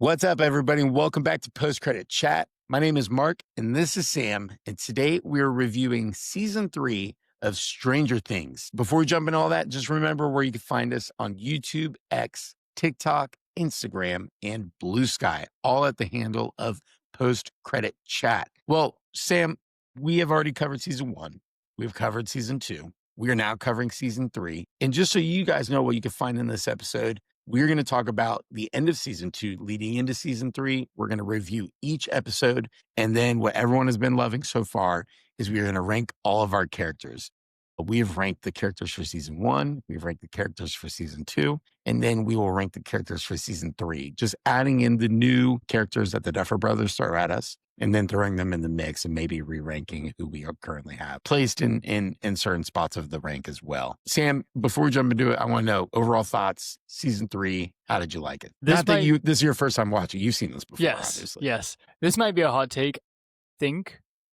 What's up, everybody, and welcome back to Post Credit Chat. My name is Mark, and this is Sam, and today we're reviewing Season 3 of Stranger Things. Before we jump into all that, just remember where you can find us on YouTube, X, TikTok, Instagram, and BlueSky, all at the handle of Post Credit Chat. Well, Sam, we have already covered Season 1. We've covered Season 2. We are now covering Season 3. And just so you guys know what you can find in this episode, we're going to talk about the end of Season 2 leading into Season 3. We're going to review each episode. And then what everyone has been loving so far is we're going to rank all of our characters. We have ranked the characters for Season 1. We've ranked the characters for Season 2. And then we will rank the characters for Season 3, just adding in the new characters that the Duffer Brothers throw at us, and then throwing them in the mix and maybe re-ranking who we currently have placed in certain spots of the rank as well. Sam, before we jump into it, I want to know overall thoughts, Season 3, how did you like it? This is your first time watching. You've seen this before, obviously. Yes. This might be a hot take.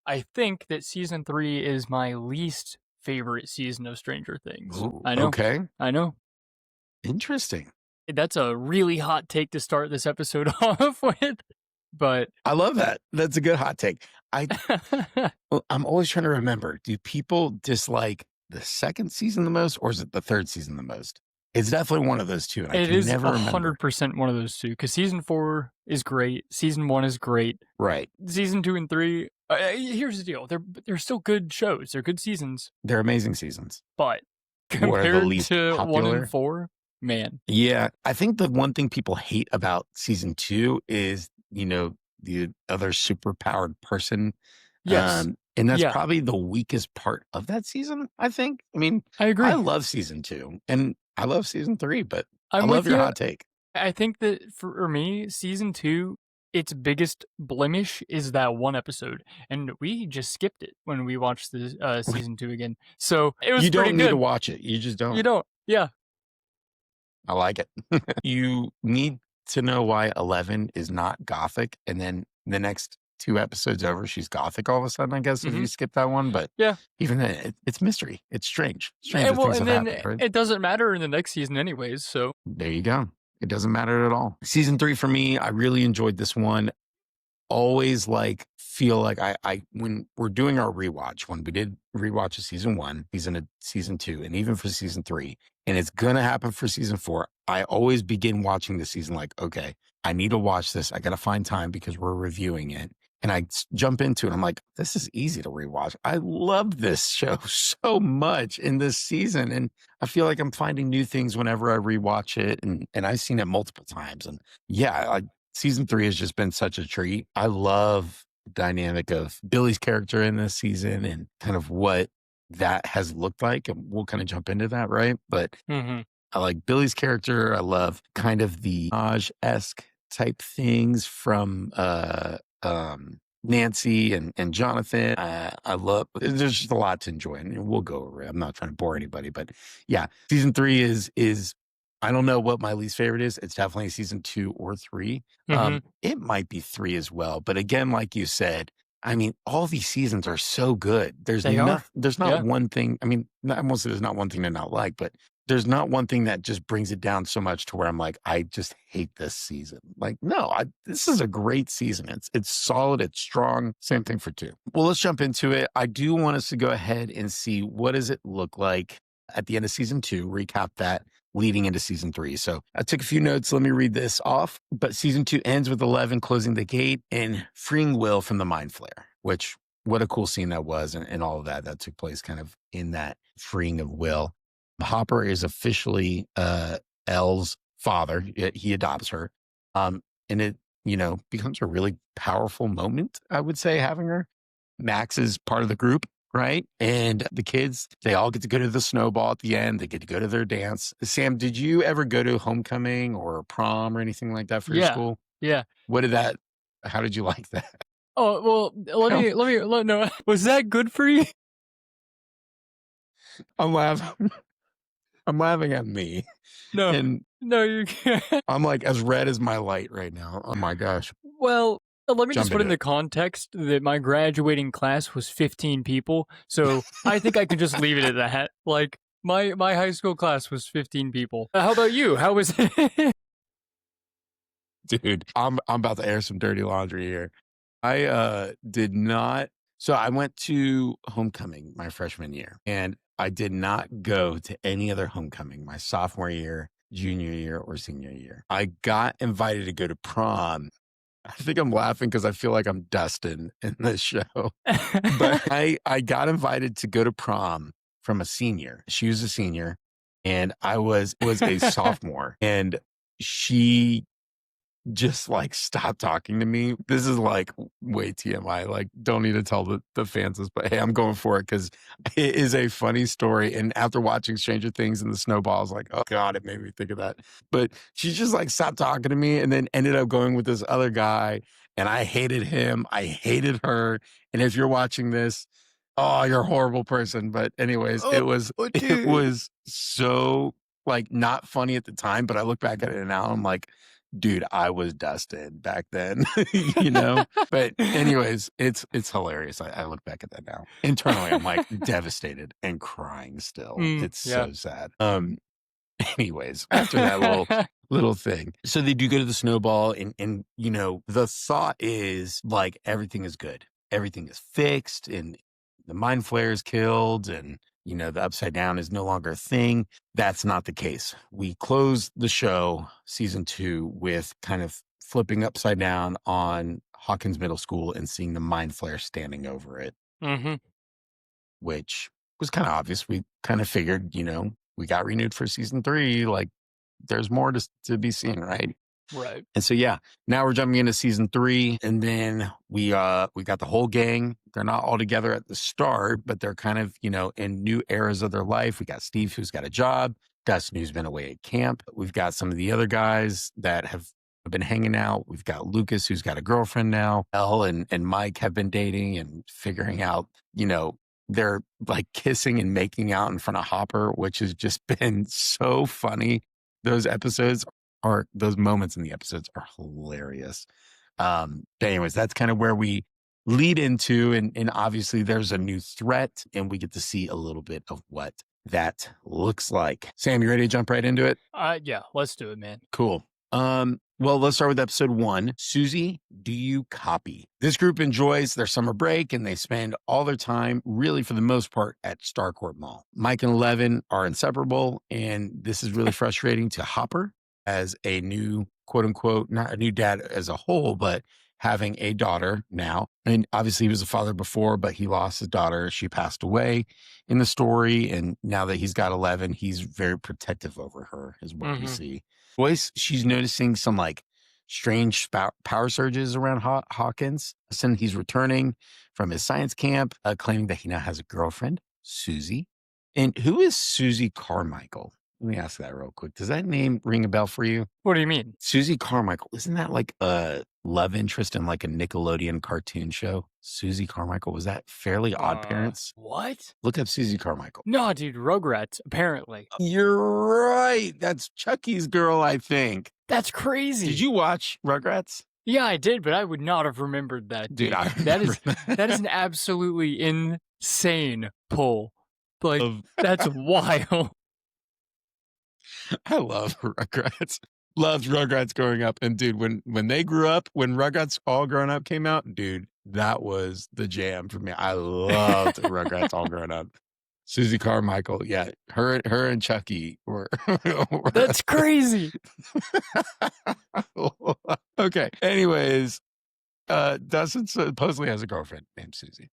I think that Season 3 is my least favorite season of Stranger Things. Ooh, I know. Okay. I know. Interesting. That's a really hot take to start this episode off with, but I love that. That's a good hot take. I'm always trying to remember, do people dislike the second season the most, or is it the third season the most? It's definitely one of those two. And it is 100% one of those two, because Season 4 is great. Season 1 is great. Right. Season 2 and 3, here's the deal. They're still good shows. They're good seasons. They're amazing seasons. But compared to 1 and 4, man. Yeah. I think the one thing people hate about Season 2 is, the other superpowered person. Yes. And that's probably the weakest part of that season, I think. I mean, I agree. I love Season 2 and I love Season 3, but I love your hot take. I think that for me, Season 2, its biggest blemish is that one episode. And we just skipped it when we watched the Season 2 again. So it was You pretty don't good. need to watch it. You just don't. You don't. Yeah. I like it. You need to know why 11 is not gothic, and then the next 2 episodes over, she's gothic all of a sudden, I guess, if you skip that one. But yeah, even then, it's mystery. It's strange. And then happened, right? It doesn't matter in the next season anyways, so. There you go. It doesn't matter at all. Season 3 for me, I really enjoyed this one. Always feel like I when we're doing our rewatch, when we did rewatch of Season 1, Season 2, and even for Season 3, and it's going to happen for Season 4, I always begin watching the season like, okay, I need to watch this. I got to find time because we're reviewing it. And I jump into it. I'm like, this is easy to rewatch. I love this show so much in this season. And I feel like I'm finding new things whenever I rewatch it. And I've seen it multiple times. And yeah, Season 3 has just been such a treat. I love the dynamic of Billy's character in this season and kind of what that has looked like. And we'll kind of jump into that, right? But I like Billy's character. I love kind of the Maj-esque type things from Nancy and Jonathan. I love, there's just a lot to enjoy, and we'll go over it. I'm not trying to bore anybody, but yeah, Season 3 is I don't know what my least favorite is. It's definitely Season 2 or 3. It might be 3 as well. But again, like you said, I mean, all these seasons are so good. There's not one thing. I mean, I won't say there's not one thing to not like, but there's not one thing that just brings it down so much to where I'm like, I just hate this season. Like, no, this is a great season. It's solid. It's strong. Same thing for 2. Well, let's jump into it. I do want us to go ahead and see what does it look like at the end of Season 2, recap that leading into Season 3. So I took a few notes. Let me read this off. But Season 2 ends with 11 closing the gate and freeing Will from the mind flare, which what a cool scene that was. And all of that took place kind of in that freeing of Will. Hopper is officially Elle's father. He adopts her. And it, becomes a really powerful moment, I would say, having her. Max is part of the group, right? And the kids, they all get to go to the snowball at the end. They get to go to their dance. Sam, did you ever go to homecoming or prom or anything like that for your school? Yeah. How did you like that? Oh, well, let me know. Was that good for you? I'm laughing at me. No, you can't. I'm like as red as my light right now. Oh my gosh. Well, let me just put in the context that my graduating class was 15 people. So I think I can just leave it at that. Like my high school class was 15 people. How about you? How was it? Dude, I'm about to air some dirty laundry here. I did not. So I went to homecoming my freshman year, and I did not go to any other homecoming my sophomore year, junior year, or senior year. I got invited to go to prom. I think I'm laughing because I feel like I'm Dustin in this show. But I got invited to go to prom from a senior. She was a senior, and I was a sophomore, and she just like stop talking to me. This is like way TMI. Like, don't need to tell the fans this, but hey, I'm going for it because it is a funny story. And after watching Stranger Things and the snowballs, like, oh God, it made me think of that. But she just like stopped talking to me and then ended up going with this other guy. And I hated him. I hated her. And if you're watching this, oh, you're a horrible person. But anyways, Oh, it dude. was so like not funny at the time, but I look back at it now, I'm like, dude, I was dusted back then, you know? But anyways, it's hilarious. I look back at that now. Internally, I'm like devastated and crying still. It's Yeah. so sad. Anyways, after that little thing. So they do go to the snowball and you know, the thought is like everything is good. Everything is fixed and the mind flare is killed and you know, the upside down is no longer a thing. That's not the case. We close the show, season 2, with kind of flipping upside down on Hawkins Middle School and seeing the mind flare standing over it, which was kind of obvious. We kind of figured, you know, we got renewed for season 3. Like, there's more to be seen, right? Right. And so, yeah, now we're jumping into season 3, and then we got the whole gang. They're not all together at the start, but they're kind of, you know, in new eras of their life. We got Steve, who's got a job, Dustin, who's been away at camp. We've got some of the other guys that have been hanging out. We've got Lucas, who's got a girlfriend now. Elle and Mike have been dating and figuring out, you know, they're like kissing and making out in front of Hopper, which has just been so funny. Those moments in the episodes are hilarious. But anyways, that's kind of where we lead into, and obviously there's a new threat, and we get to see a little bit of what that looks like. Sam, you ready to jump right into it? Yeah, let's do it, man. Cool. Well, let's start with episode 1. Susie, do you copy? This group enjoys their summer break and they spend all their time, really for the most part, at Starcourt Mall. Mike and Eleven are inseparable, and this is really frustrating to Hopper as a new, quote unquote, not a new dad as a whole, but having a daughter now. And obviously he was a father before, but he lost his daughter. She passed away in the story. And now that he's got 11, he's very protective over her, is what we see. Voice, she's noticing some like strange power surges around Hawkins. Since he's returning from his science camp, claiming that he now has a girlfriend, Susie. And who is Susie Carmichael? Let me ask that real quick. Does that name ring a bell for you? What do you mean? Susie Carmichael. Isn't that like a love interest in like a Nickelodeon cartoon show? Susie Carmichael. Was that Fairly Odd Parents? What? Look up Susie Carmichael. No, dude, Rugrats, apparently. You're right. That's Chucky's girl, I think. That's crazy. Did you watch Rugrats? Yeah, I did, but I would not have remembered that. Dude, I that is remember that is an absolutely insane pull. Like, that's wild. I love Rugrats. Loved Rugrats growing up. And dude, when they grew up, when Rugrats All Grown Up came out, dude, that was the jam for me. I loved Rugrats All Grown Up. Susie Carmichael, yeah, her and Chucky were. That's crazy. Okay. Anyways, Dustin supposedly has a girlfriend named Susie.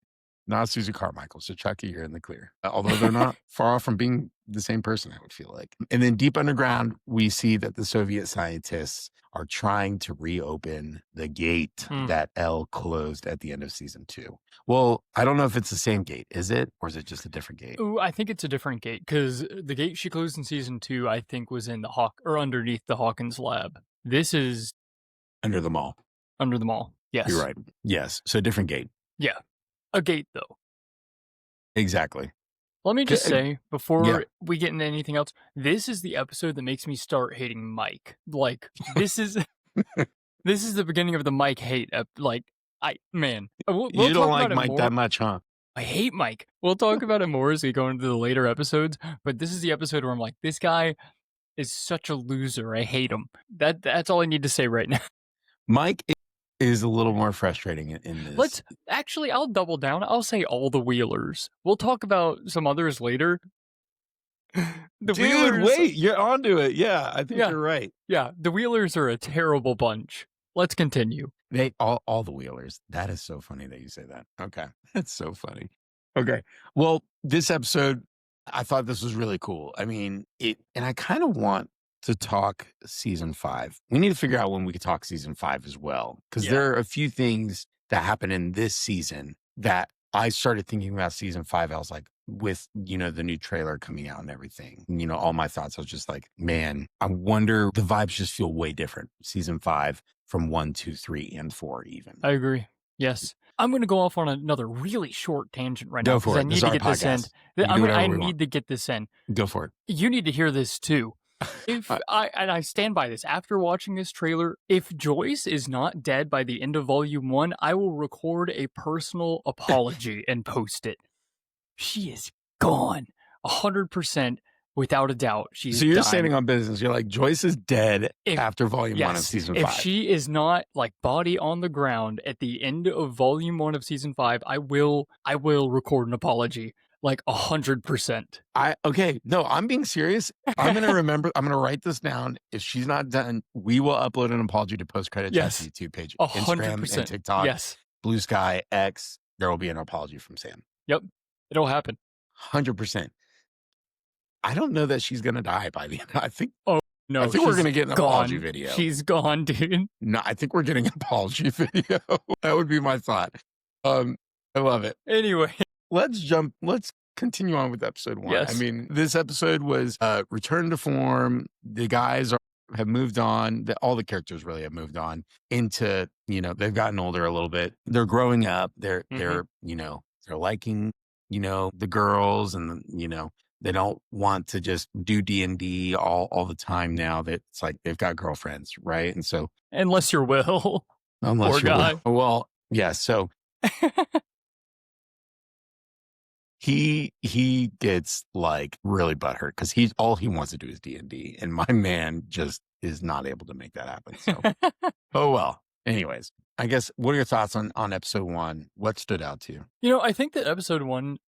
Not Susie Carmichael. So Chucky, you're in the clear. Although they're not far off from being the same person, I would feel like. And then deep underground, we see that the Soviet scientists are trying to reopen the gate that Elle closed at the end of season 2. Well, I don't know if it's the same gate, is it? Or is it just a different gate? Ooh, I think it's a different gate because the gate she closed in season 2, I think, was in the underneath the Hawkins lab. This is under the mall. Under the mall. Yes. You're right. Yes. So different gate. Yeah. A gate, though. Exactly. Let me just say, before we get into anything else, this is the episode that makes me start hating Mike. Like, this is this is the beginning of the Mike hate. We'll you don't like Mike that much, huh? I hate Mike. We'll talk about it more as we go into the later episodes, but this is the episode where I'm like, this guy is such a loser. I hate him. That's all I need to say right now. Mike is a little more frustrating in this. I'll double down. I'll say all the Wheelers. We'll talk about some others later. The Dude, Wheelers, wait, you're onto it. Yeah, I think yeah, you're right. yeah, the Wheelers are a terrible bunch. Let's continue. They all the Wheelers. That is so funny that you say that. Okay. That's so funny. Okay. Well, this episode, I thought this was really cool. I mean, and I kind of want to talk season 5. We need to figure out when we could talk season 5 as well. Because Yeah. there are a few things that happen in this season that I started thinking about season 5. I was like, with, the new trailer coming out and everything, all my thoughts, I was just like, man, I wonder, the vibes just feel way different. Season 5 from 1, 2, 3, and 4 even. I agree. Yes. I'm going to go off on another really short tangent right now Go for because I it. This need is to our get this in. podcast. We can do whatever I we need want. to get this in. Go for it. You need to hear this too. If I stand by this, after watching this trailer, if Joyce is not dead by the end of volume 1, I will record a personal apology and post it. She is gone. 100%, without a doubt. She's So you're dying. standing on business. You're like, Joyce is dead after volume 1 of season 5. If she is not like body on the ground at the end of volume 1 of season 5, I will record an apology. Like 100%. Okay. No, I'm being serious. I'm going to remember. I'm going to write this down. If she's not done, we will upload an apology to Post Credit Chat's YouTube page, 100%. Instagram and TikTok. Yes. BlueSky, X. There will be an apology from Sam. Yep. It'll happen. 100%. I don't know that she's going to die by the end. I think no, we're going to get an apology video. She's gone, dude. No, I think we're getting an apology video. That would be my thought. I love it. Anyway, let's continue on with episode 1. Yes. I mean, this episode was return to form. The guys have moved on. All the characters really have moved on into, they've gotten older a little bit. They're growing up. They're liking, the girls, and they don't want to just do D&D all the time now. That it's like they've got girlfriends, right? And so unless you're Will. unless Poor you're guy. Will. Well, yeah, so he gets like really butthurt because all he wants to do is D&D, and my man just is not able to make that happen. So oh well. Anyways, I guess, what are your thoughts on episode 1? What stood out to you? I think that episode 1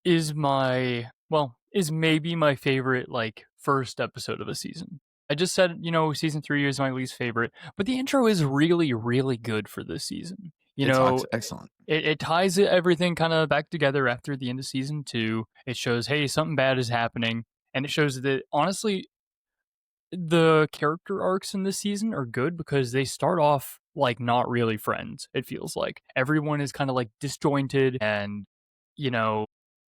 is maybe my favorite, like, first episode of a season. I just said, season 3 is my least favorite, but the intro is really, really good for this season. It's excellent. It ties everything kind of back together after the end of season 2. It shows, hey, something bad is happening, and it shows that, honestly, the character arcs in this season are good because they start off like not really friends. It feels like everyone is kind of like disjointed, and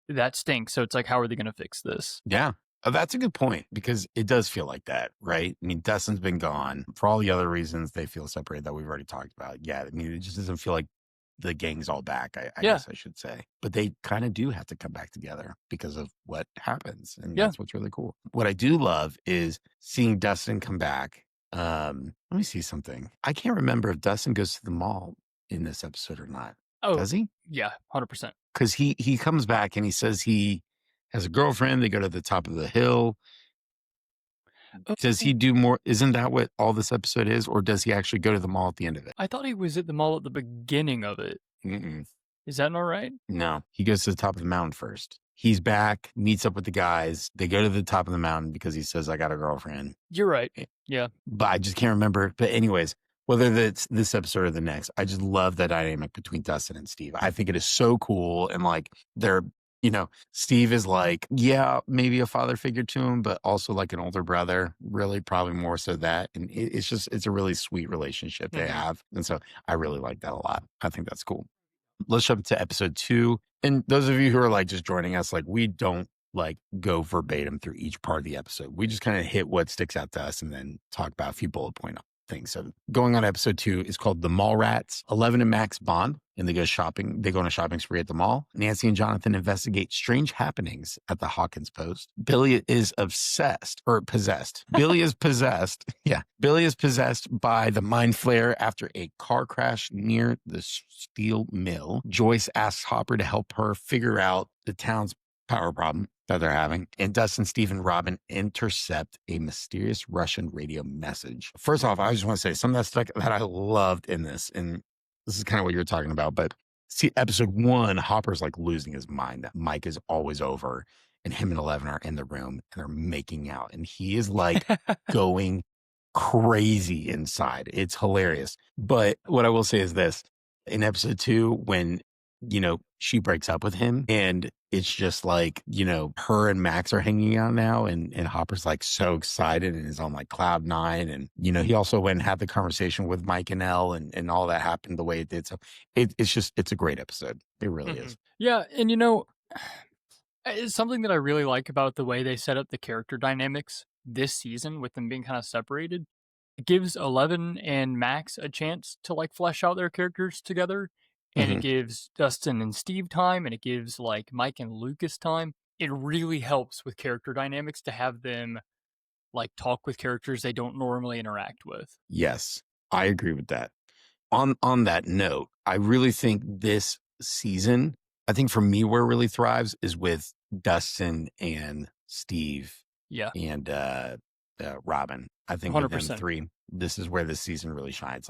that stinks. So it's like, how are they going to fix this? Yeah. That's a good point, because it does feel like that, right? I mean, Dustin's been gone for all the other reasons they feel separated that we've already talked about. Yeah. I mean, it just doesn't feel like the gang's all back, I guess I should say. But they kind of do have to come back together because of what happens. And that's what's really cool. What I do love is seeing Dustin come back. Let me see something. I can't remember if Dustin goes to the mall in this episode or not. Oh, does he? Yeah, 100%. Because he comes back and he says he has a girlfriend. They go to the top of the hill. Does he do more? Isn't that what all this episode is? Or does he actually go to the mall at the end of it? I thought he was at the mall at the beginning of it. Mm-mm. Is that not right? No, he goes to the top of the mountain first. He's back, meets up with the guys. They go to the top of the mountain because he says, I got a girlfriend. You're right. Yeah. But I just can't remember. But anyways, whether that's this episode or the next, I just love the dynamic between Dustin and Steve. I think it is so cool. And like, they're, Steve is like, yeah, maybe a father figure to him, but also like an older brother, really probably more so that. And it's a really sweet relationship they have. And so I really like that a lot. I think that's cool. Let's jump to episode 2. And those of you who are like just joining us, like, we don't like go verbatim through each part of the episode. We just kind of hit what sticks out to us and then talk about a few bullet point things. So going on episode 2 is called The Mall Rats. 11 and Max bond, and they go shopping. They go on a shopping spree at the mall. Nancy and Jonathan investigate strange happenings at the Hawkins post. Billy is possessed. Billy is possessed. Yeah. Billy is possessed by the mind flare after a car crash near the steel mill. Joyce asks Hopper to help her figure out the town's power problem. that they're having. And Dustin, Steve, and Robin intercept a mysterious Russian radio message. First off, I just want to say some of that stuff that I loved in this, and this is kind of what you're talking about, but see, episode 1, Hopper's like losing his mind that Mike is always over and him and Eleven are in the room and they're making out. And he is like going crazy inside. It's hilarious. But what I will say is this: in episode 2, when, she breaks up with him and it's just like, her and Max are hanging out now and Hopper's like so excited and is on like cloud 9. And, he also went and had the conversation with Mike and Elle and all that happened the way it did. So it's a great episode. It really is. Yeah. And, it's something that I really like about the way they set up the character dynamics this season with them being kind of separated. It gives Eleven and Max a chance to like flesh out their characters together. And it gives Dustin and Steve time, and it gives like Mike and Lucas time. It really helps with character dynamics to have them like talk with characters they don't normally interact with. Yes, I agree with that. On that note, I really think this season, I think for me where it really thrives is with Dustin and Steve and Robin. I think with them 100%. 3, this is where this season really shines.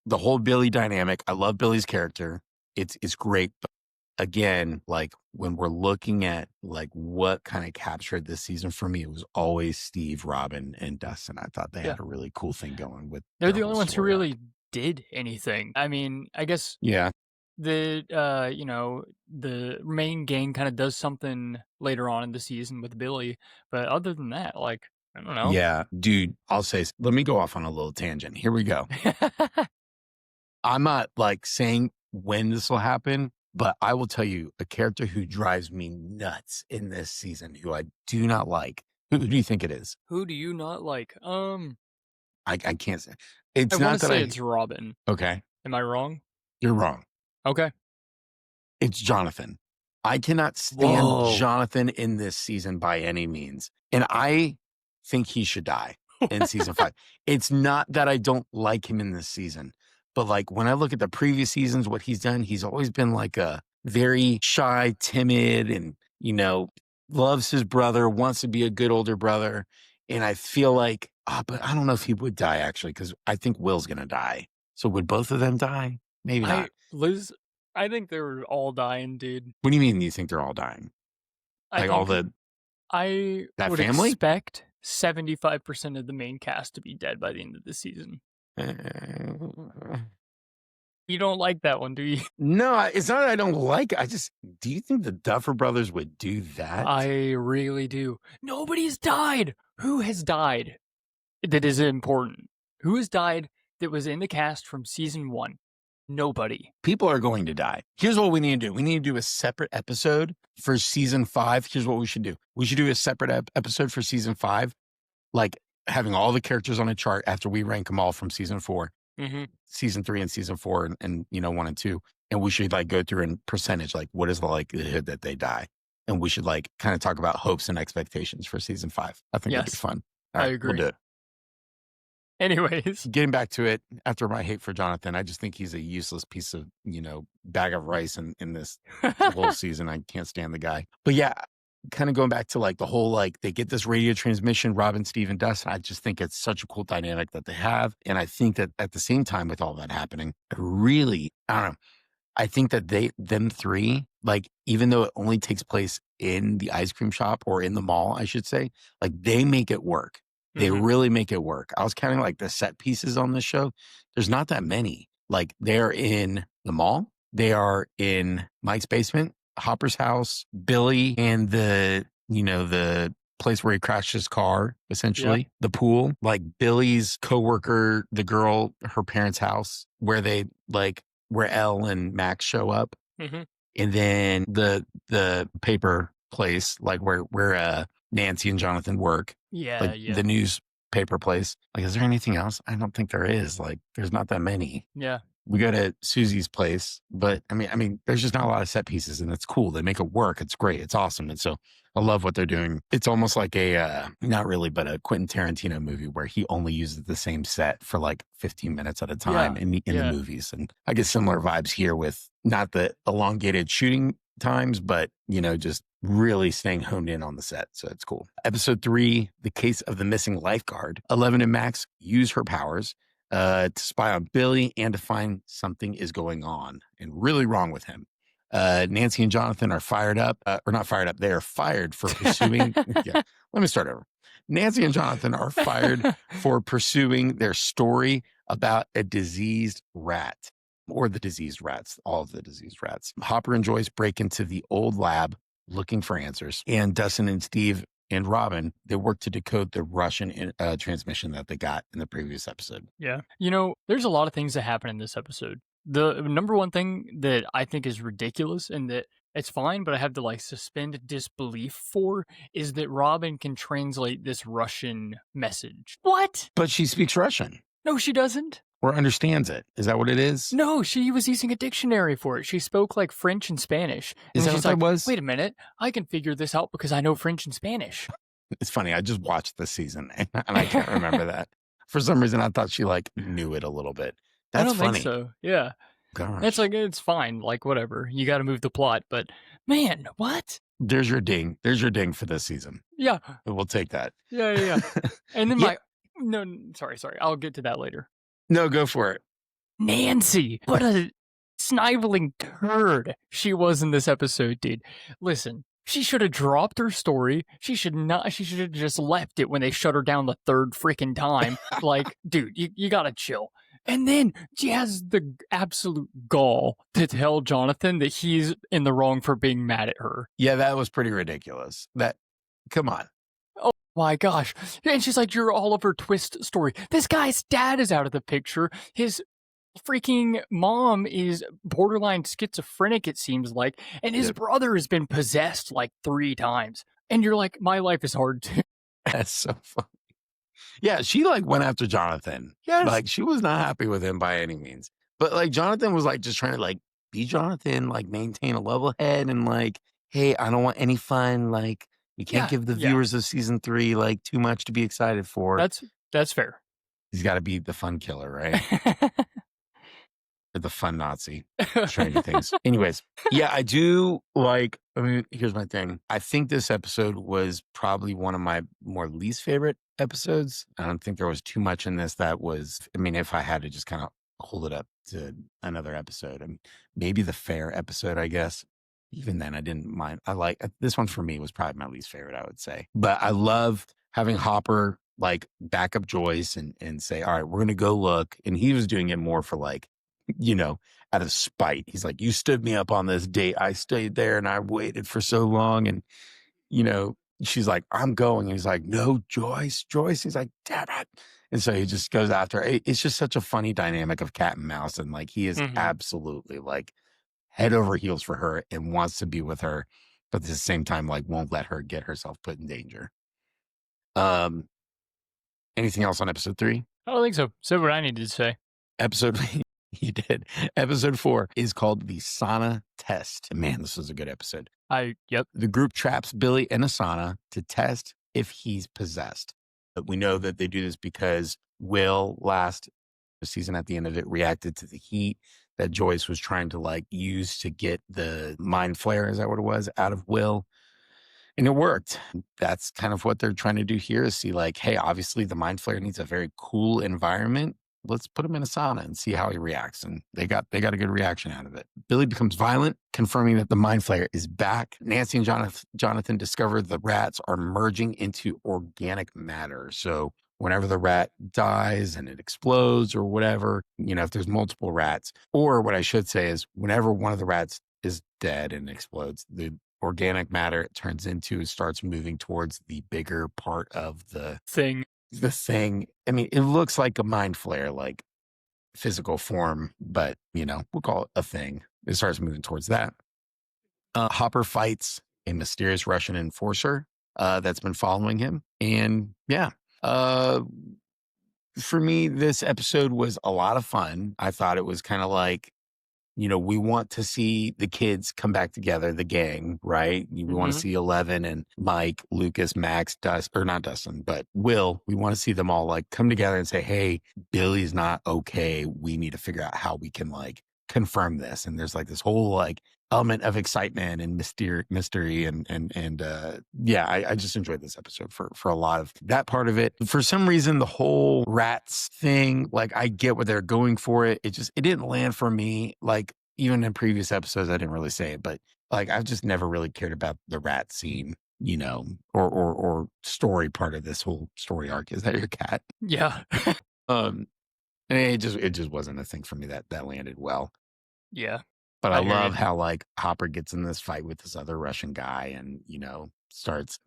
The whole Billy dynamic, I love Billy's character. It's great. But again, like when we're looking at like what kind of captured this season for me, it was always Steve, Robin, and Dustin. I thought they had a really cool thing going with. They're the only ones who really did anything. I mean, I guess the the main gang kind of does something later on in the season with Billy, but other than that, like, I don't know. Yeah, dude, I'll say, let me go off on a little tangent. Here we go. I'm not like saying when this will happen, but I will tell you a character who drives me nuts in this season, who I do not like. Who do you think it is? Who do you not like? I can't say. It's I not want to that say it's Robin. Okay. Am I wrong? You're wrong. Okay. It's Jonathan. I cannot stand Jonathan in this season by any means. And I think he should die in season 5. It's not that I don't like him in this season, but like when I look at the previous seasons, what he's done, he's always been like a very shy, timid, and, loves his brother, wants to be a good older brother. And I feel like, but I don't know if he would die actually, because I think Will's going to die. So would both of them die? Maybe not. Liz, I think they're all dying, dude. What do you mean you think they're all dying? I would family? expect 75% of the main cast to be dead by the end of the season. You don't like that one, do you? No, it's not that I don't like it. Do you think the Duffer Brothers would do that? I really do. Nobody's died. Who has died? That is important. Who has died that was in the cast from season 1? Nobody. People are going to die. Here's what we need to do. We need to do a separate episode for season 5. Here's what we should do. We should do a separate episode for season 5, like having all the characters on a chart after we rank them all from season 4, season 3 and season 4 and 1 and 2. And we should like go through in percentage, like what is the likelihood that they die? And we should like kind of talk about hopes and expectations for season 5. I think that'd be fun. All right, I agree. We'll do it. Anyways, getting back to it, after my hate for Jonathan, I just think he's a useless piece of, bag of rice in this whole season. I can't stand the guy. But yeah, kind of going back to like the whole, like they get this radio transmission, Robin, Steve, and Dustin. I just think it's such a cool dynamic that they have. And I think that at the same time with all that happening, I don't know. I think that them 3, like, even though it only takes place in the ice cream shop or in the mall, I should say, like they make it work. They really make it work. I was counting like the set pieces on this show. There's not that many. Like they're in the mall. They are in Mike's basement, Hopper's house, Billy, and the place where he crashed his car, essentially, the pool, like Billy's coworker, the girl, her parents' house, where they like, where Elle and Max show up. And then the paper place, like where Nancy and Jonathan work. The newspaper place. Like, is there anything else? I don't think there is. Like, there's not that many. Yeah. We go to Susie's place, but I mean, there's just not a lot of set pieces, and it's cool. They make it work. It's great. It's awesome. And so I love what they're doing. It's almost like not really, but a Quentin Tarantino movie where he only uses the same set for like 15 minutes at a time in the movies. And I get similar vibes here with not the elongated shooting times, but just really staying honed in on the set. So it's cool. Episode 3, The Case of the Missing Lifeguard. 11 and Max use her powers to spy on Billy and to find something is going on and really wrong with him. Nancy and Jonathan are fired up, or not fired up. They are fired for pursuing. Yeah, let me start over. Nancy and Jonathan are fired for pursuing their story about a diseased rat, or the diseased rats, all of the diseased rats. Hopper and Joyce break into the old lab looking for answers, and Dustin and Steve and Robin, they work to decode the Russian transmission that they got in the previous episode. Yeah. There's a lot of things that happen in this episode. The number one thing that I think is ridiculous and that it's fine, but I have to suspend disbelief for is that Robin can translate this Russian message. What? But she speaks Russian. No, she doesn't. Or understands it. Is that what it is? No, she was using a dictionary for it. She spoke French and Spanish. Is that what that was? Wait a minute. I can figure this out because I know French and Spanish. It's funny. I just watched this season and I can't remember that. For some reason, I thought she knew it a little bit. That's I don't funny. think so. Yeah. Gosh. It's fine. Whatever. You got to move the plot. But man, what? There's your ding. There's your ding for this season. Yeah. We'll take that. Yeah. And then no, sorry. I'll get to that later. No, go for it. Nancy, what a sniveling turd she was in this episode, dude. Listen, she should have dropped her story. She should have just left it when they shut her down the third freaking time. Dude, you gotta chill. And then she has the absolute gall to tell Jonathan that he's in the wrong for being mad at her. Yeah, that was pretty ridiculous. Come on. Oh my gosh. And she's like, your Oliver Twist story. This guy's dad is out of the picture. His freaking mom is borderline schizophrenic, it seems like. And his brother has been possessed 3 times. And you're like, my life is hard too. That's so funny. Yeah, she went after Jonathan. Yes. She was not happy with him by any means. But Jonathan was just trying to be Jonathan, maintain a level head and hey, I don't want any fun. You can't give the viewers of season 3 too much to be excited for. That's fair. He's got to be the fun killer, right? Or the fun Nazi. Stranger Things. Anyways, yeah, I do here's my thing. I think this episode was probably one of my more least favorite episodes. I don't think there was too much in this that was, if I had to just kind of hold it up to another episode, maybe the fair episode, I guess. Even then, I didn't mind. This one for me was probably my least favorite, I would say. But I loved having Hopper back up Joyce and say, all right, we're going to go look. And he was doing it more for out of spite. He's like, you stood me up on this date. I stayed there and I waited for so long. And, she's like, I'm going. And he's like, no, Joyce. He's like, damn it. And so he just goes after her. It's just such a funny dynamic of cat and mouse. And he is absolutely head over heels for her and wants to be with her, but at the same time, won't let her get herself put in danger. Anything else on episode 3? I don't think so. Said what I needed to say. You did. Episode 4 is called the sauna test. Man, this was a good episode. Yep. The group traps Billy in a sauna to test if he's possessed. But we know that they do this because Will, last season at the end of it, reacted to the heat that Joyce was trying to use to get the mind flare, is that what it was, out of Will. And it worked. That's kind of what they're trying to do here is see hey, obviously the mind flare needs a very cool environment. Let's put him in a sauna and see how he reacts. And they got a good reaction out of it. Billy becomes violent, confirming that the mind flare is back. Nancy and Jonathan discover the rats are merging into organic matter. So whenever the rat dies and it explodes or whatever, if there's multiple rats, or what I should say is whenever one of the rats is dead and explodes, the organic matter it turns into starts moving towards the bigger part of the thing. It looks like a mind flare, physical form, but we'll call it a thing. It starts moving towards that. Hopper fights a mysterious Russian enforcer that's been following him. And For me, this episode was a lot of fun. I thought it was kind of like, we want to see the kids come back together, the gang, right? We want to Mhm. see 11 and Mike, Lucas, Max, or not Dustin, but Will. We want to see them all like come together and say, hey, Billy's not okay. We need to figure out how we can like confirm this. And there's like this whole like element of excitement and mystery and I just enjoyed this episode for a lot of that part of it. For some reason, the whole rats thing, like I get what they're going for it didn't land for me. Like even in previous episodes, I didn't really say it, but like I've just never really cared about the rat scene, or story part of this whole story arc. Is that your cat? Yeah. Um it just wasn't a thing for me that landed well. Yeah. But I I hear you. love how like Hopper gets in this fight with this other Russian guy and, starts.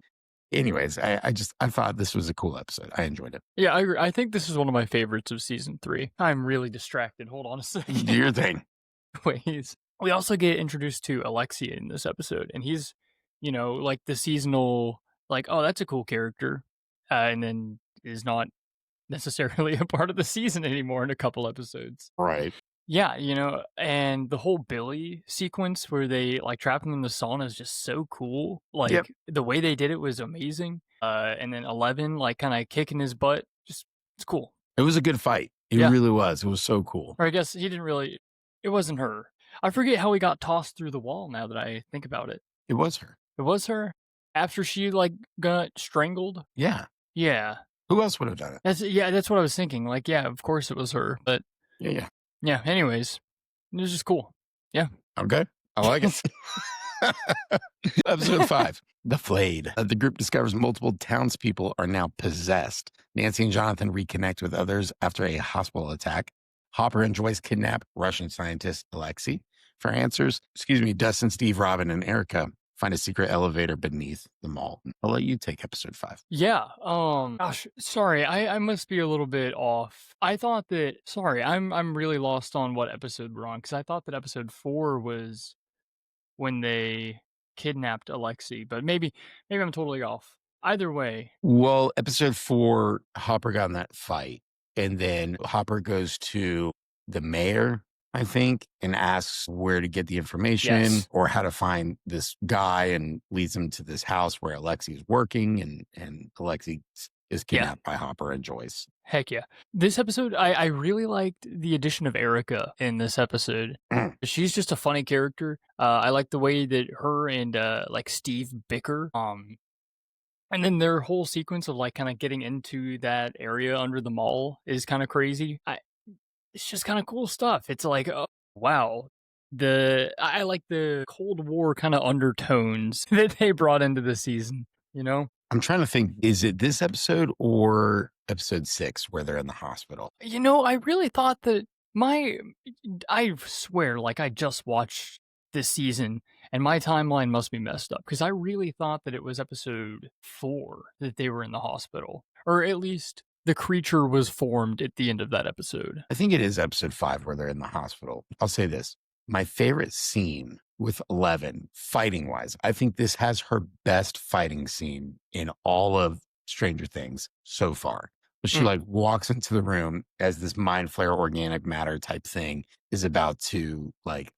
Anyways, I thought this was a cool episode. I enjoyed it. Yeah, I agree. I think this is one of my favorites of season 3. I'm really distracted. Hold on a Do second. your thing. Ways. We also get introduced to Alexia in this episode, and he's, like the seasonal, like, oh, that's a cool character, and then is not necessarily a part of the season anymore in a couple episodes. Right. Yeah, and the whole Billy sequence where they like trap him in the sauna is just so cool. Yep. Like the way they did it was amazing. And then 11 like kind of kicking his butt, just it's cool. It was a good fight. It Yeah. really was. It was so cool. Or I guess he didn't really. It wasn't her. I forget how he got tossed through the wall. Now that I think about it, It was her. it was her after she like got strangled. Yeah. Yeah, Who else would have done it? that's what I was thinking. Like, yeah, of course it was her. But Yeah, yeah. yeah, anyways, it was just cool. Yeah. Okay. I like it. Episode 5, The Flayed. The group discovers multiple townspeople are now possessed. Nancy and Jonathan reconnect with others after a hospital attack. Hopper and Joyce kidnap Russian scientist Alexei. For answers, Dustin, Steve, Robin, and Erica find a secret elevator beneath the mall. I'll let you take episode 5. Yeah. Gosh, sorry, I must be a little bit off. I thought that. Sorry, I'm really lost on what episode we're on because I thought that episode 4 was when they kidnapped Alexei, but maybe I'm totally off. Either way, Well, episode 4, Hopper got in that fight. And then Hopper goes to the mayor, I think, and asks where to get the information yes. or how to find this guy and leads him to this house where Alexei is working. And Alexei is Yeah. kidnapped by Hopper and Joyce. Heck yeah. This episode, I really liked the addition of Erica in this episode. Mm. She's just a funny character. I like the way that her and like Steve bicker. And then their whole sequence of like kind of getting into that area under the mall is kind of crazy. It's just kind of cool stuff. It's like, oh, wow. I like the Cold War kind of undertones that they brought into the season, I'm trying to think, is it this episode or episode 6 where they're in the hospital? I really thought that I swear, like I just watched this season and my timeline must be messed up because I really thought that it was episode 4 that they were in the hospital, or at least the creature was formed at the end of that episode. I think it is episode 5 where they're in the hospital. I'll say this. My favorite scene with 11, fighting wise, I think this has her best fighting scene in all of Stranger Things so far. She like walks into the room as this mind flare organic matter type thing is about to like,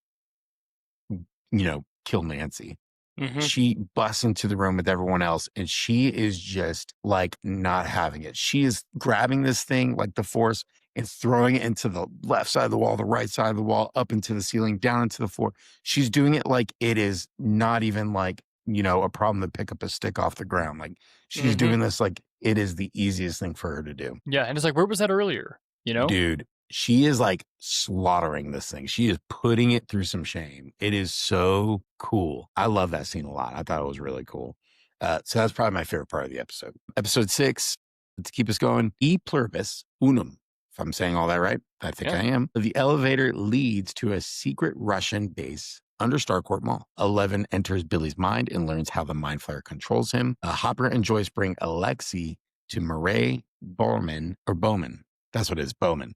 kill Nancy. Mhm. She busts into the room with everyone else and she is just like not having it. She is grabbing this thing like the Force and throwing it into the left side of the wall, the right side of the wall, up into the ceiling, down into the floor. She's doing it like it is not even like, a problem to pick up a stick off the ground. Like she's doing this like it is the easiest thing for her to do. Yeah, and it's like, where was that earlier? Dude, she is like slaughtering this thing. She is putting it through some shame. It is so cool. I love that scene a lot. I thought it was really cool. So that's probably my favorite part of the episode. Episode 6, to keep us going, E pluribus unum. If I'm saying all that right, I think I am. The elevator leads to a secret Russian base under Starcourt Mall. 11 enters Billy's mind and learns how the mind flayer controls him. Hopper and Joyce bring Alexei to Murray Bowman. That's what it is, Bowman.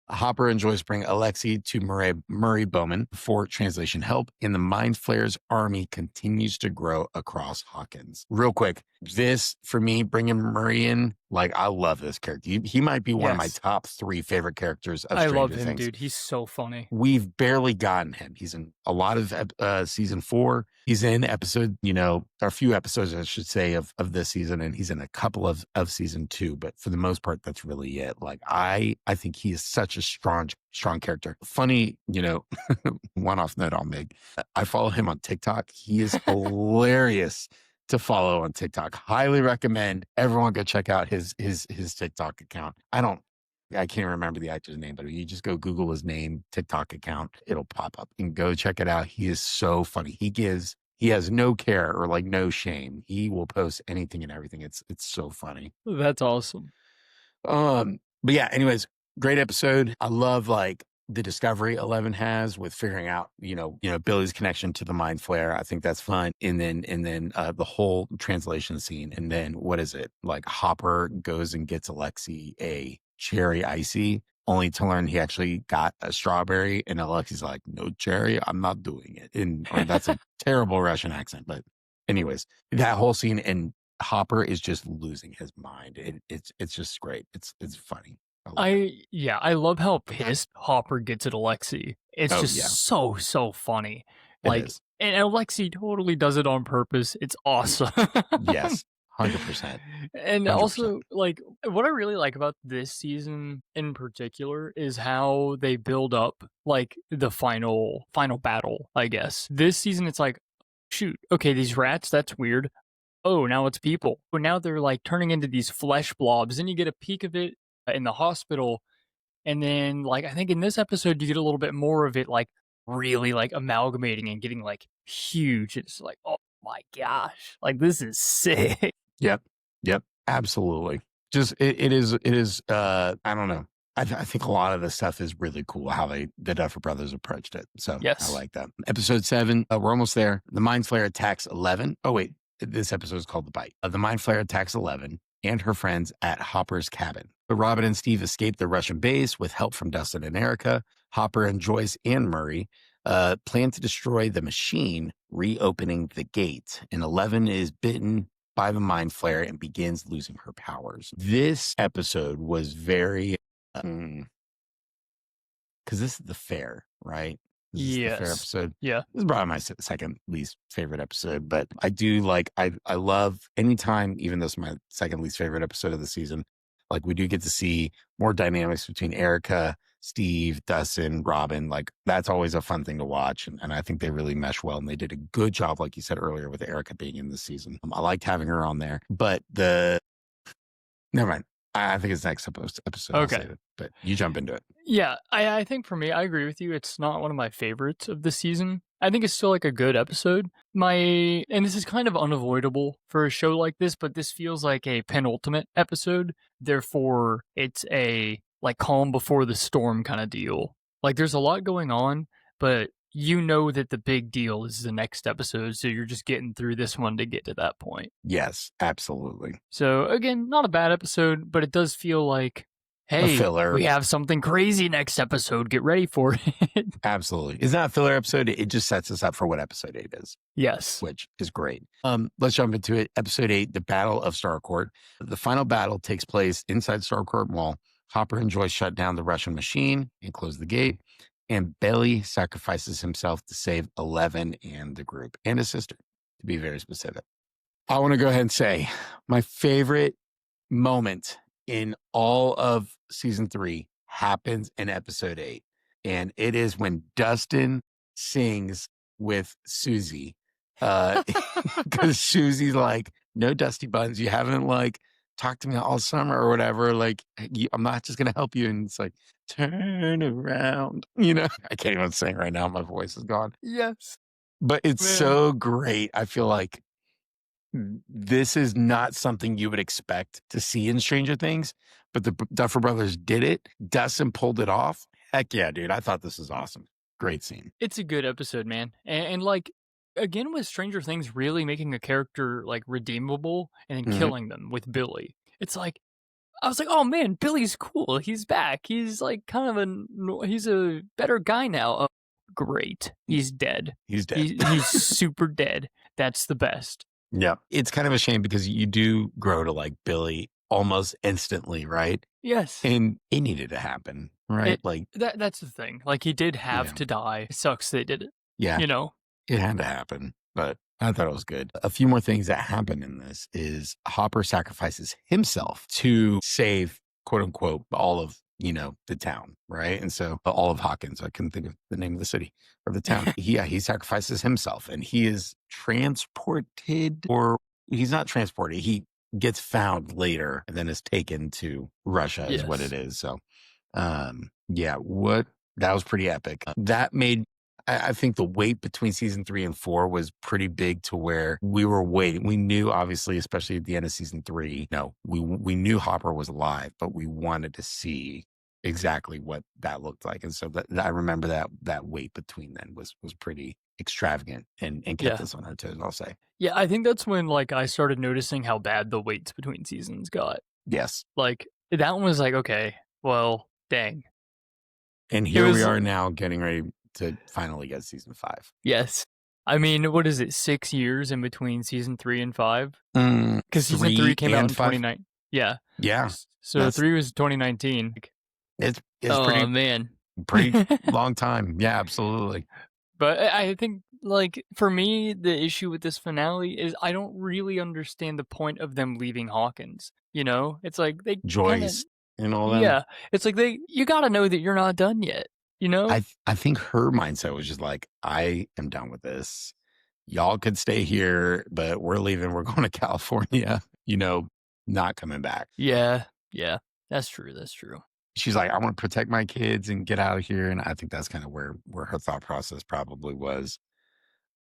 Hopper and Joyce bring Alexei to Murray Bowman for translation help, and the Mind Flayer's army continues to grow across Hawkins. Real quick, this, for me, bringing Murray in Like, I love this character. He might be one of my Yes. top 3 favorite characters of I love Stranger him, Things. dude. He's so funny. We've barely gotten him. He's in a lot of season 4. He's in episode, a few episodes, I should say, of this season, and he's in a couple of season 2. But for the most part, that's really it. Like, I think he is such a strong character. Funny, one off note I'll make. I follow him on TikTok. He is hilarious to follow on TikTok. Highly recommend everyone go check out his TikTok account. I can't remember the actor's name, but you just go Google his name, TikTok account, it'll pop up, and go check it out. He is so funny. He has no care or like no shame. He will post anything and everything. It's so funny. That's awesome. But yeah, anyways, great episode. I love like the discovery 11 has with figuring out, Billy's connection to the mind flare. I think that's fun. And then the whole translation scene. And then what is it? Like Hopper goes and gets Alexi a cherry icy, only to learn he actually got a strawberry. And Alexi's like, no cherry, I'm not doing it. And that's a terrible Russian accent. But anyways, that whole scene, and Hopper is just losing his mind. It's just great. It's funny. I love how pissed Hopper gets at Alexi. It's just so funny. Like, and Alexi totally does it on purpose. It's awesome. Yes. 100%. And 100%. also, like, what I really like about this season in particular is how they build up, like, the final battle, I guess. This season, it's like, shoot, okay, these rats, that's weird. Oh, now it's people. But now they're, like, turning into these flesh blobs, and you get a peek of it in the hospital. And then, like, I think in this episode, you get a little bit more of it, like, really, like, amalgamating and getting, like, huge. It's like, oh my gosh, like, this is sick. Yep. Absolutely. Just it is. I don't know. I think a lot of this stuff is really cool how the Duffer Brothers approached it. So Yes. I like that. Episode 7. We're almost there. The Mind Flayer attacks 11. Oh wait, this episode is called The Bite. The Mind Flayer attacks 11 and her friends at Hopper's cabin. But Robin and Steve escape the Russian base with help from Dustin and Erica. Hopper and Joyce and Murray plan to destroy the machine, reopening the gate. And 11 is bitten by the Mind Flayer and begins losing her powers. This episode was very, because this is the fair, right? This is the fair episode. Yeah. This is probably my second least favorite episode, but I do like, I love anytime, even though it's my second least favorite episode of the season, like we do get to see more dynamics between Erica, Steve, Dustin, Robin. Like that's always a fun thing to watch. And I think they really mesh well. And they did a good job, like you said earlier, with Erica being in this season. I liked having her on there, but never mind. I think it's next episode. Okay. But you jump into it. Yeah, I think for me, I agree with you. It's not one of my favorites of the season. I think it's still like a good episode. And this is kind of unavoidable for a show like this, but this feels like a penultimate episode. Therefore, it's a like calm before the storm kind of deal. Like there's a lot going on, but you know that the big deal is the next episode, so you're just getting through this one to get to that point. Yes, absolutely. So again, not a bad episode, but it does feel like, hey, we have something crazy next episode. Get ready for it. Absolutely. It's not a filler episode. It just sets us up for what episode 8 is. Yes. Which is great. Let's jump into it. Episode 8, the Battle of Starcourt. The final battle takes place inside Starcourt Mall. Hopper and Joyce shut down the Russian machine and close the gate. And Billy sacrifices himself to save 11 and the group and his sister, to be very specific. I want to go ahead and say my favorite moment in all of season 3 happens in episode 8. And it is when Dustin sings with Susie. Because Susie's like, no, Dusty Buns, you haven't like talked to me all summer or whatever. Like, I'm not just going to help you. And it's like, turn around. I can't even sing right now. My voice is gone. Yes. But it's so great. I feel like this is not something you would expect to see in Stranger Things, but the Duffer Brothers did it. Dustin pulled it off. Heck yeah, dude. I thought this was awesome. Great scene. It's a good episode, man. And like, again, with Stranger Things really making a character like redeemable and then killing them with Billy. It's like, I was like, oh man, Billy's cool. He's back. He's like he's a better guy now. Oh, great. He's dead. He's dead. He's super dead. That's the best. Yeah. It's kind of a shame because you do grow to like Billy almost instantly, right? Yes. And it needed to happen, right? It that's the thing. Like, he did have Yeah, to die. It sucks they did it, yeah, you know? it had to happen, but I thought it was good. A few more things that happen in this is Hopper sacrifices himself to save, quote unquote, all of, the town, right? And so all of Hawkins, I couldn't think of the name of the city or the town. He sacrifices himself and he is transported, or he's not transported. He gets found later and then is taken to Russia is what it Yes. is. So, yeah, that was pretty epic. That made I think the wait between season 3 and 4 was pretty big to where we were waiting. We knew, obviously, especially at the end of season 3, no, we knew Hopper was alive, but we wanted to see exactly what that looked like. And so I remember that wait between then was pretty extravagant and kept Yeah. us on our toes, I'll say. Yeah, I think that's when, like, I started noticing how bad the waits between seasons got. Yes. Like, that one was like, "Okay, well, dang." And It here we was are now getting ready to finally get season 5. yes. I mean, what is it, 6 years in between season 3 and 5? Because season 3 3 came out and in 5. 29 yeah. Yeah. So That's 3 was 2019. Like, it's oh, man. pretty long time. Yeah, absolutely. But I think, like, for me, the issue with this finale is I don't really understand the point of them leaving Hawkins, you know? It's like they kinda Joyce and all them. yeah. It's like you gotta know that you're not done yet, you know? I think her mindset was just like, I am done with this. Y'all could stay here, but we're leaving. We're going to California, not coming back. Yeah. Yeah. That's true, that's true. She's like, I want to protect my kids and get out of here. And I think that's kind of where her thought process probably was.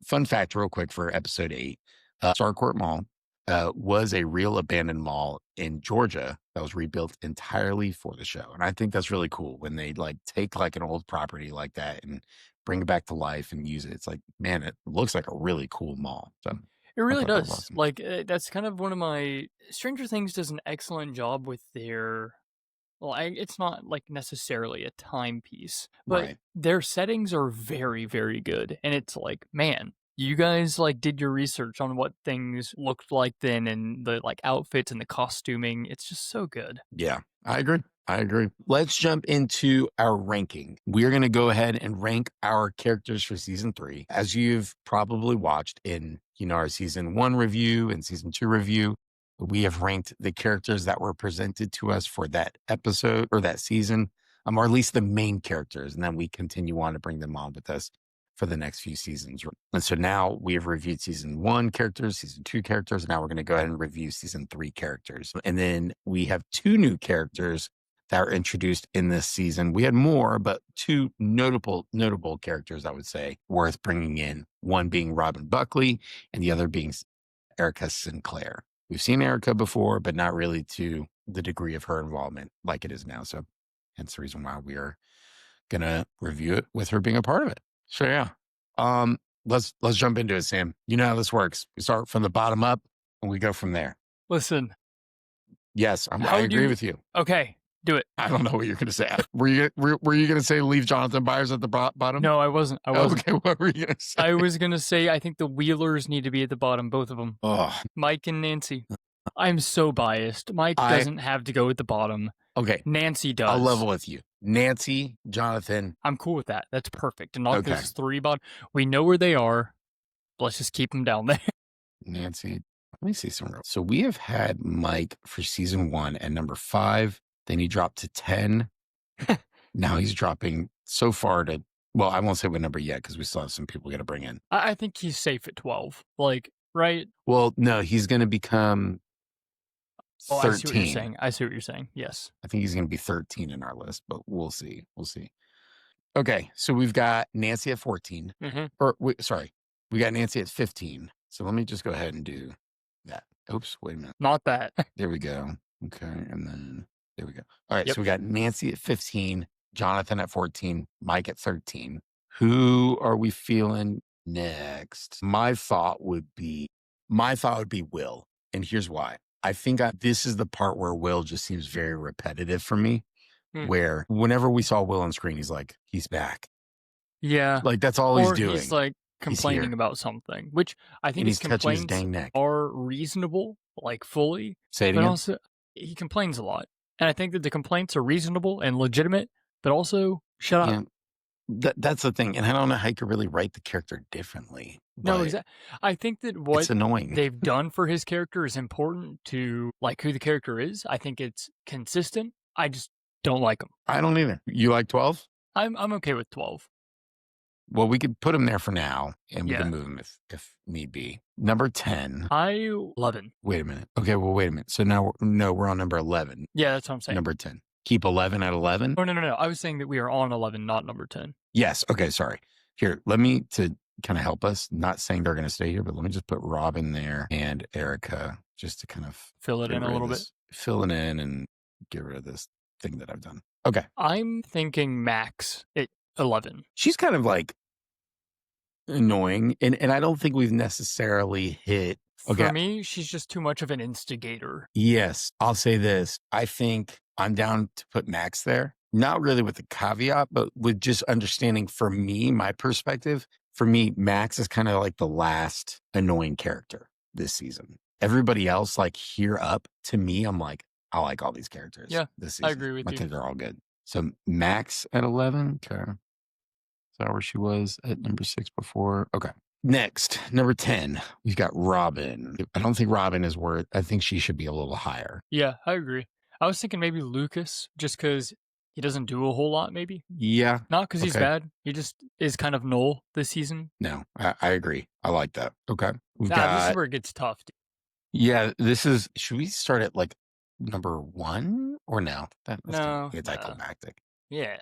Fun fact, real quick, for episode 8, Starcourt Mall was a real abandoned mall in Georgia that was rebuilt entirely for the show. And I think that's really cool when they take an old property like that and bring it back to life and use it. It's like, man, it looks like a really cool mall. So It I really thought that was does. awesome. Like, that's kind of one of my Stranger Things does an excellent job with their well, it's not like necessarily a timepiece, but Right. their settings are very, very good. And it's like, man, you guys like did your research on what things looked like then and the like outfits and the costuming. It's just so good. Yeah, I agree. I agree. Let's jump into our ranking. We're going to go ahead and rank our characters for season 3. As you've probably watched in, our season 1 review and season 2 review, we have ranked the characters that were presented to us for that episode or that season, or at least the main characters. And then we continue on to bring them on with us for the next few seasons. And so now we have reviewed season 1 characters, season 2 characters. Now we're going to go ahead and review season 3 characters. And then we have 2 new characters that are introduced in this season. We had more, but 2 notable characters, I would say, worth bringing in. One being Robin Buckley and the other being Erica Sinclair. We've seen Erica before, but not really to the degree of her involvement like it is now. So hence the reason why we are going to review it with her being a part of it. So yeah, let's jump into it, Sam. You know how this works. We start from the bottom up and we go from there. Listen, Yes, I agree with you. okay, do it. I don't know what you're going to say. Were you going to say leave Jonathan Byers at the bottom? No, I wasn't. I wasn't. Okay, what were you going to say? I was going to say, I think the Wheelers need to be at the bottom, both of them. Oh, Mike and Nancy. I'm so biased. Mike doesn't have to go at the bottom. Okay. Nancy does. I'll level with you. Nancy, Jonathan. I'm cool with that. That's perfect. And knock Okay. those 3 bottom. We know where they are. Let's just keep them down there. Nancy. Let me see some real. So we have had Mike for season 1 at number 5. Then he dropped to 10. Now he's dropping so far to, well, I won't say what number yet because we still have some people got to bring in. I think he's safe at 12. Like, right? Well, no, he's going to become 13. Oh, I see what you're saying. I see what you're saying. Yes. I think he's going to be 13 in our list, but we'll see. We'll see. Okay. So we've got Nancy at 14. Sorry. We got Nancy at 15. So let me just go ahead and do that. Oops. Wait a minute. Not that. There we go. Okay. And then there we go. All right. Yep. So we got Nancy at 15, Jonathan at 14, Mike at 13. Who are we feeling next? My thought would be Will. And here's why. I think this is the part where Will just seems very repetitive for me, where whenever we saw Will on screen, he's like, he's back. Yeah. Like that's all he's doing. He's like complaining about something, which I think his touching his complaints dang neck. are reasonable, like fully. Say it but again. also, he complains a lot. And I think that the complaints are reasonable and legitimate, but also shut up. Yeah. That's the thing. And I don't know how you could really write the character differently, No, but exactly. I think that what it's annoying. they've done for his character is important to like who the character is. I think it's consistent. I just don't like him. I don't either. You like 12? I'm okay with 12. Well, we could put him there for now, and we Yeah. can move him if need be. Number 10. 11. Wait a minute. Okay, well, wait a minute. So now, we're on number 11. Yeah, that's what I'm saying. Number 10. Keep 11 at 11? Oh, no. I was saying that we are on 11, not number 10. Yes. Okay, sorry. Here, let me, to kind of help us, not saying they're going to stay here, but let me just put Robin there and Erica just to kind of Fill it get in a rid of little bit. this- Fill it in and get rid of this thing that I've done. Okay. I'm thinking Max at 11. She's kind of like annoying, and I don't think we've necessarily hit. Okay. For me, she's just too much of an instigator. Yes, I'll say this. I think I'm down to put Max there. Not really with a caveat, but with just understanding for me, my perspective, for me, Max is kind of like the last annoying character this season. Everybody else, like here up to me, I'm like, I like all these characters. Yeah, this season. I agree with you. Because they're all good. So Max at 11. Okay. Is that where she was at number 6 before? Okay. Next, number 10, we've got Robin. I don't think Robin is worth, I think she should be a little higher. Yeah, I agree. I was thinking maybe Lucas, just because he doesn't do a whole lot, maybe. Yeah. Not because he's Okay. bad. He just is kind of null this season. No, I agree. I like that. Okay. We've This got, is where it gets tough. yeah, should we start at like number 1 or no? That's kind No, of anticlimactic. Yeah.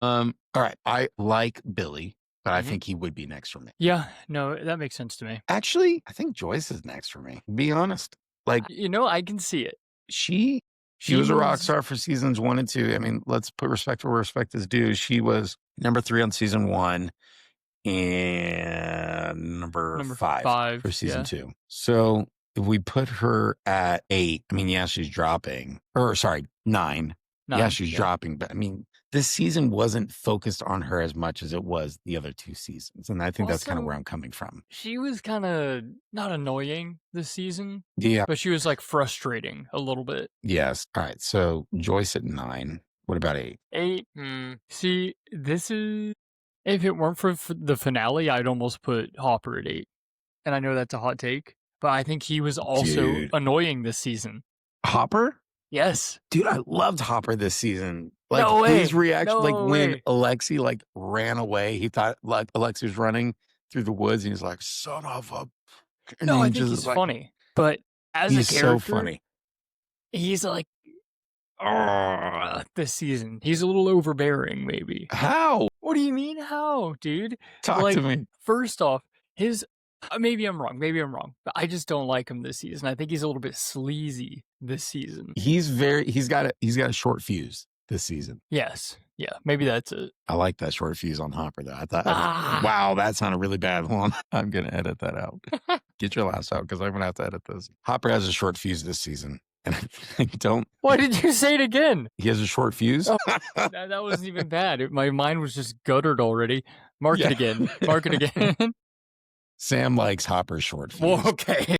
All right. I like Billy, but I Mhm. think he would be next for me. Yeah, no, that makes sense to me. Actually, I think Joyce is next for me. Be honest. Like I can see it. she was a rock was- star for seasons 1 and 2. I mean, let's put respect where respect is due. She was number 3 on season 1 and number 5 for season 2. So if we put her at 8, I mean, yeah, she's dropping. Or sorry, 9. Yeah, she's dropping. But I mean, this season wasn't focused on her as much as it was the other 2 seasons. And I think that's kind of Also, where I'm coming from. She was kind of not annoying this season, Yeah. but she was like frustrating a little bit. Yes. All right. So Joyce at 9. What about 8? 8. See, this is if it weren't for the finale, I'd almost put Hopper at 8. And I know that's a hot take, but I think he was also Dude. annoying this season. Hopper? Yes. Dude, I loved Hopper this season. Like No way. his reaction, No like when way. Alexi like ran away, he thought like Alexi was running through the woods, and he's like, "Son of a!" And No, he I think just, he's like, funny, but as He's a character, so funny. he's like, this season, he's a little overbearing, maybe. How? What do you mean, how, dude? Talk Like, to me. First off, his maybe I'm wrong, but I just don't like him this season. I think he's a little bit sleazy this season. He's got a short fuse this season. Yes, yeah, maybe that's it. I like that short fuse on Hopper though. I thought, Ah. wow, that sounded really bad. Hold on, I'm gonna edit that out. Get your laughs out because I'm gonna have to edit this. Hopper has a short fuse this season, and I don't. Why did you say it again? He has a short fuse. Oh, that wasn't even bad. My mind was just guttered already. Mark it again. Mark it again. Sam likes Hopper's short fuse. Well, okay.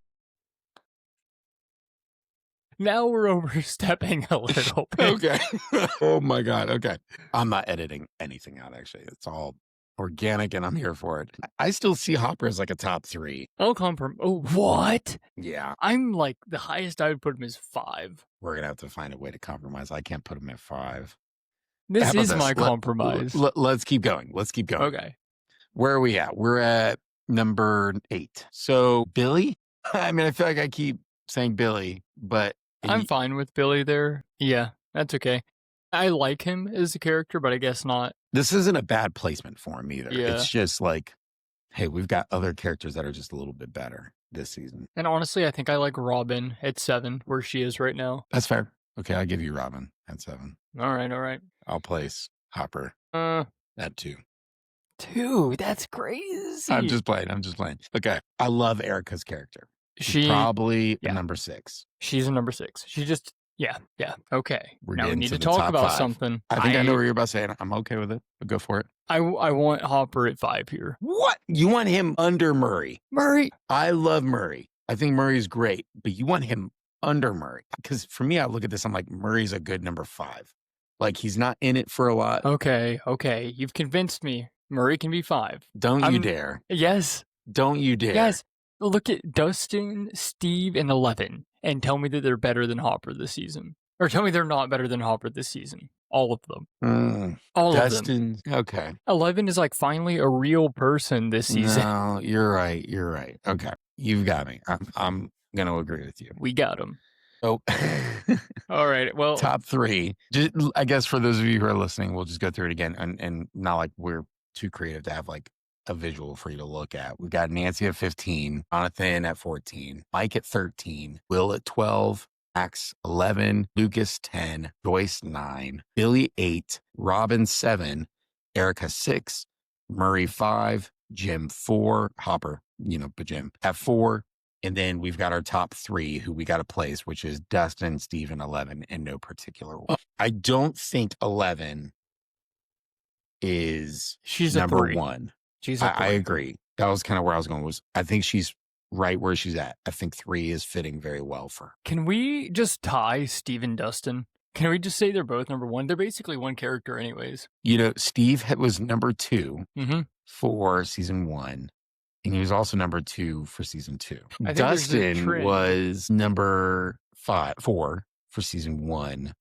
Now we're overstepping a little bit. Okay. Oh my God. Okay. I'm not editing anything out, actually. It's all organic and I'm here for it. I still see Hopper as like a top 3. I'll compromise. Oh, what? Yeah. I'm like, the highest I would put him is 5. We're going to have to find a way to compromise. I can't put him at 5. This How about is my compromise. Let's keep going. Let's keep going. Okay. Where are we at? We're at number 8. So Billy, I mean, I feel like I keep saying Billy, but I'm fine with Billy there. Yeah, that's okay. I like him as a character, but I guess not. This isn't a bad placement for him either. Yeah. It's just like, hey, we've got other characters that are just a little bit better this season. And honestly, I think I like Robin at 7, where she is right now. That's fair. Okay, I'll give you Robin at 7. All right. I'll place Hopper at 2. 2? That's crazy. I'm just playing. Okay. I love Erica's character. She's probably a number 6. She's a number 6. She just, yeah. Okay. We're now we getting need to to the talk top about 5. something. I think I know what you're about to say. I'm okay with it. But go for it. I want Hopper at 5 here. What? You want him under Murray? Murray. I love Murray. I think Murray's great, but you want him under Murray. Because for me, I look at this, I'm like, Murray's a good number 5. Like, he's not in it for a lot. Okay, you've convinced me. Murray can be 5. Don't you dare. Yes. Don't you dare. Yes. Look at Dustin, Steve, and 11 and tell me that they're better than Hopper this season. Or tell me they're not better than Hopper this season. All of them. All Dustin, of them. okay. 11 is like finally a real person this season. No, you're right. You're right. Okay. You've got me. I'm going to agree with you. We got him. Oh, all right. Well, top 3. Just, I guess for those of you who are listening, we'll just go through it again, and not like we're too creative to have like a visual for you to look at. We've got Nancy at 15, Jonathan at 14, Mike at 13, Will at 12, Max 11, Lucas 10, Joyce 9, Billy 8, Robin 7, Erica 6, Murray 5, Jim 4, Hopper, but Jim at 4. And then we've got our top 3 who we got to place, which is Dustin, Steven, 11, in no particular order. I don't think 11 is she's number a 3. 1. She's a 3. I agree. That was kind of where I was going. I think she's right where she's at. I think 3 is fitting very well for her. Can we just tie Steve and Dustin? Can we just say they're both number 1? They're basically one character anyways. Steve was number 2 for season 1. And he was also number 2 for season 2. Dustin was number 4 for season 1.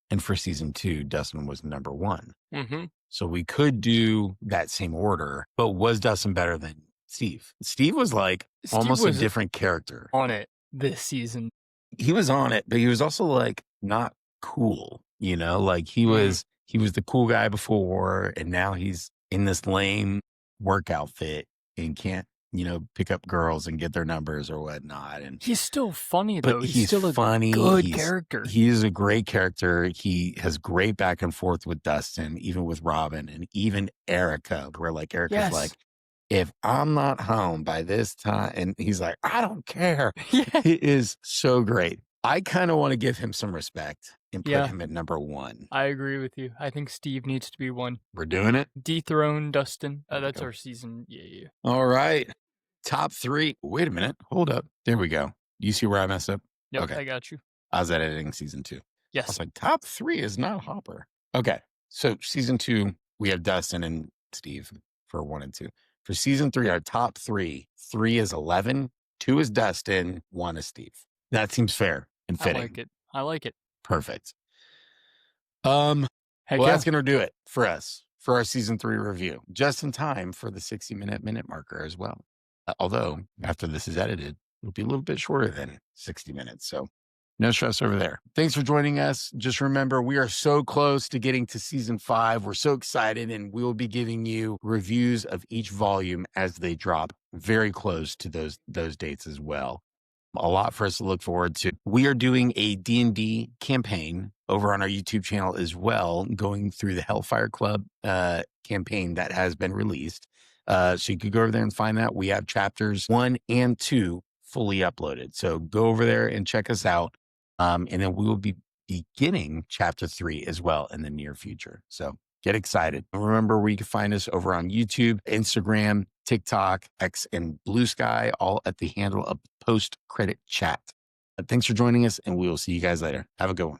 And for season 2, Dustin was number 1. So we could do that same order, but was Dustin better than Steve? Steve was like almost a different character. On it this season. He was on it, but he was also like not cool, like he was the cool guy before, and now he's in this lame work outfit and can't, pick up girls and get their numbers or whatnot. And he's still funny though. But he's still funny. A good character. He is a great character. He has great back and forth with Dustin, even with Robin and even Erica, where like Erica's like, if I'm not home by this time, and he's like, I don't care. He is so great. I kind of want to give him some respect and put him at number 1. I agree with you. I think Steve needs to be 1. We're doing it. Dethrone Dustin. That's our season. Yeah. All right. Top 3. Wait a minute. Hold up. There we go. You see where I messed up? Yep, okay. I got you. I was editing season 2. Yes. I was like, top 3 is not Hopper. Okay. So season 2, we have Dustin and Steve for 1 and 2. For season 3, our top 3 is 11, 2 is Dustin, 1 is Steve. That seems fair and fitting. I like it. Perfect. That's going to do it for us for our season 3 review. Just in time for the 60-minute marker as well. Although after this is edited, it'll be a little bit shorter than 60 minutes. So no stress over there. Thanks for joining us. Just remember, we are so close to getting to season 5. We're so excited, and we will be giving you reviews of each volume as they drop, very close to those dates as well. A lot for us to look forward to. We are doing a D&D campaign over on our YouTube channel as well, going through the Hellfire Club campaign that has been released. So you could go over there and find that. We have chapters 1 and 2 fully uploaded. So go over there and check us out. And then we will be beginning chapter 3 as well in the near future. So get excited. Remember, where you can find us over on YouTube, Instagram, TikTok, X, and BlueSky, all at the handle of Post Credit Chat. Thanks for joining us, and we will see you guys later. Have a good one.